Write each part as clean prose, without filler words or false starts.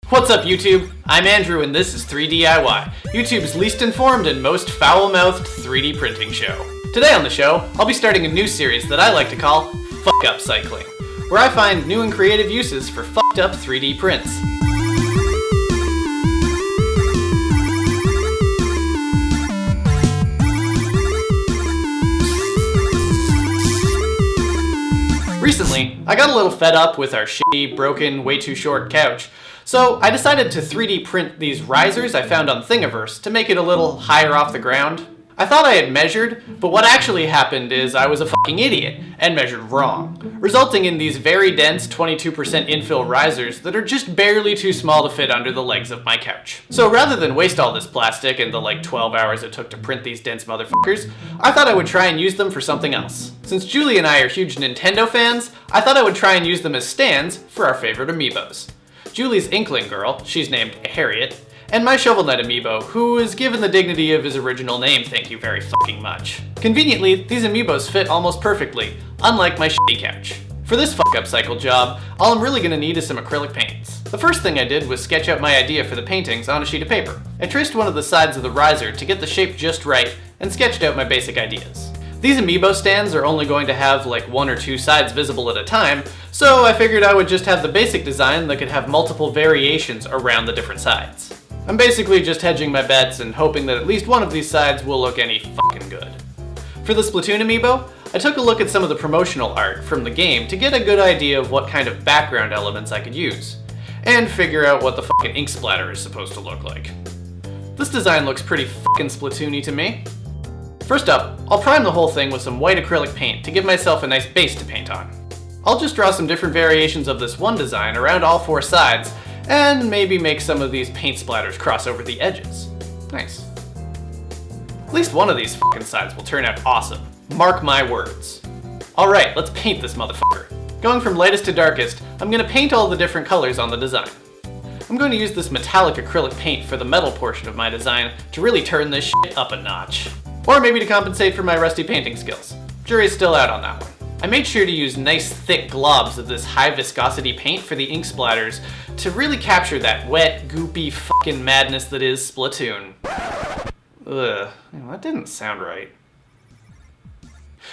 What's up, YouTube? I'm Andrew and this is 3DIY, YouTube's least informed and most foul-mouthed 3D printing show. Today on the show, I'll be starting a new series that I like to call Upcycling, where I find new and creative uses for fucked up 3D prints. Recently, I got a little fed up with our shitty, broken, way too short couch, so I decided to 3D print these risers I found on Thingiverse to make it a little higher off the ground. I thought I had measured, but what actually happened is I was a fucking idiot and measured wrong, resulting in these very dense 22% infill risers that are just barely too small to fit under the legs of my couch. So rather than waste all this plastic and the 12 hours it took to print these dense motherfuckers, I thought I would try and use them for something else. Since Julie and I are huge Nintendo fans, I thought I would try and use them as stands for our favorite Amiibos. Julie's Inkling girl, she's named Harriet, and my Shovel Knight Amiibo, who is given the dignity of his original name, thank you very fucking much. Conveniently, these Amiibos fit almost perfectly, unlike my shitty couch. For this upcycle job, all I'm really gonna need is some acrylic paints. The first thing I did was sketch out my idea for the paintings on a sheet of paper. I traced one of the sides of the riser to get the shape just right, and sketched out my basic ideas. These Amiibo stands are only going to have one or two sides visible at a time, so I figured I would just have the basic design that could have multiple variations around the different sides. I'm basically just hedging my bets and hoping that at least one of these sides will look any fucking good. For the Splatoon Amiibo, I took a look at some of the promotional art from the game to get a good idea of what kind of background elements I could use, and figure out what the fucking ink splatter is supposed to look like. This design looks pretty fucking Splatoon-y to me. First up, I'll prime the whole thing with some white acrylic paint to give myself a nice base to paint on. I'll just draw some different variations of this one design around all four sides, and maybe make some of these paint splatters cross over the edges. Nice. At least one of these fucking sides will turn out awesome. Mark my words. Alright, let's paint this motherfucker. Going from lightest to darkest, I'm gonna paint all the different colors on the design. I'm going to use this metallic acrylic paint for the metal portion of my design to really turn this shit up a notch. Or maybe to compensate for my rusty painting skills. Jury's still out on that one. I made sure to use nice thick globs of this high viscosity paint for the ink splatters to really capture that wet, goopy fucking madness that is Splatoon. Ugh, that didn't sound right.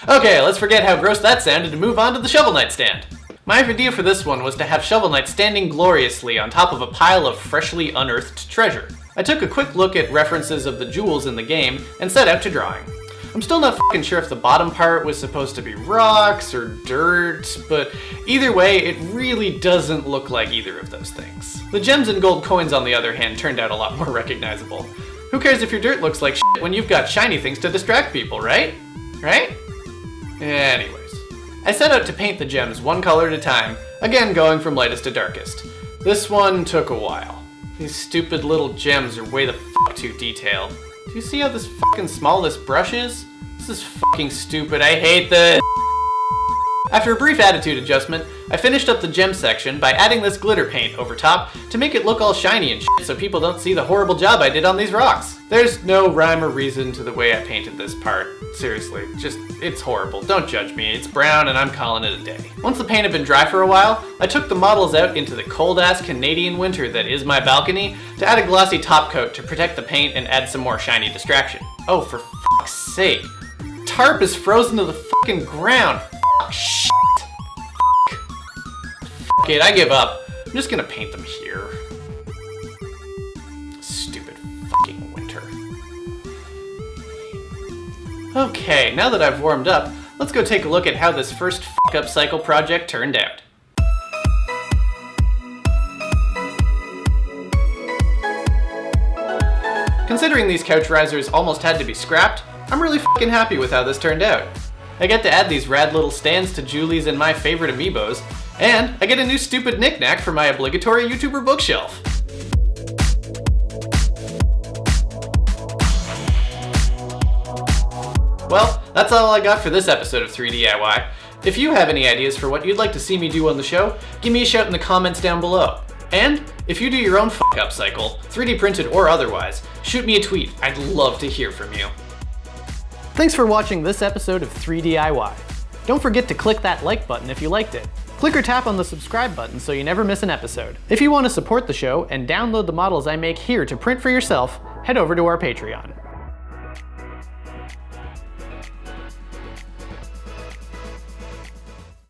Okay, let's forget how gross that sounded and move on to the Shovel Knight stand. My idea for this one was to have Shovel Knight standing gloriously on top of a pile of freshly unearthed treasure. I took a quick look at references of the jewels in the game and set out to drawing. I'm still not fucking sure if the bottom part was supposed to be rocks or dirt, but either way, it really doesn't look like either of those things. The gems and gold coins, on the other hand, turned out a lot more recognizable. Who cares if your dirt looks like shit when you've got shiny things to distract people, right? Right? Anyways. I set out to paint the gems one color at a time, again going from lightest to darkest. This one took a while. These stupid little gems are way the fuck too detailed. Do you see how this fucking small this brush is? This is fucking stupid, I hate this! After a brief attitude adjustment, I finished up the gem section by adding this glitter paint over top to make it look all shiny and shit so people don't see the horrible job I did on these rocks. There's no rhyme or reason to the way I painted this part. Seriously, it's horrible. Don't judge me. It's brown and I'm calling it a day. Once the paint had been dry for a while, I took the models out into the cold-ass Canadian winter that is my balcony to add a glossy top coat to protect the paint and add some more shiny distraction. Oh, for fuck's sake. Tarp is frozen to the fucking ground. Fuck, shit. Fuck it, I give up. I'm just gonna paint them here. Stupid fucking winter. Okay, now that I've warmed up, let's go take a look at how this first Upcycle project turned out. Considering these couch risers almost had to be scrapped, I'm really fucking happy with how this turned out. I get to add these rad little stands to Julie's and my favorite Amiibos, and I get a new stupid knickknack for my obligatory YouTuber bookshelf. Well, that's all I got for this episode of 3DIY. If you have any ideas for what you'd like to see me do on the show, give me a shout in the comments down below. And if you do your own upcycle, 3D printed or otherwise, shoot me a tweet. I'd love to hear from you. Thanks for watching this episode of 3DIY. Don't forget to click that like button if you liked it. Click or tap on the subscribe button so you never miss an episode. If you want to support the show and download the models I make here to print for yourself, head over to our Patreon.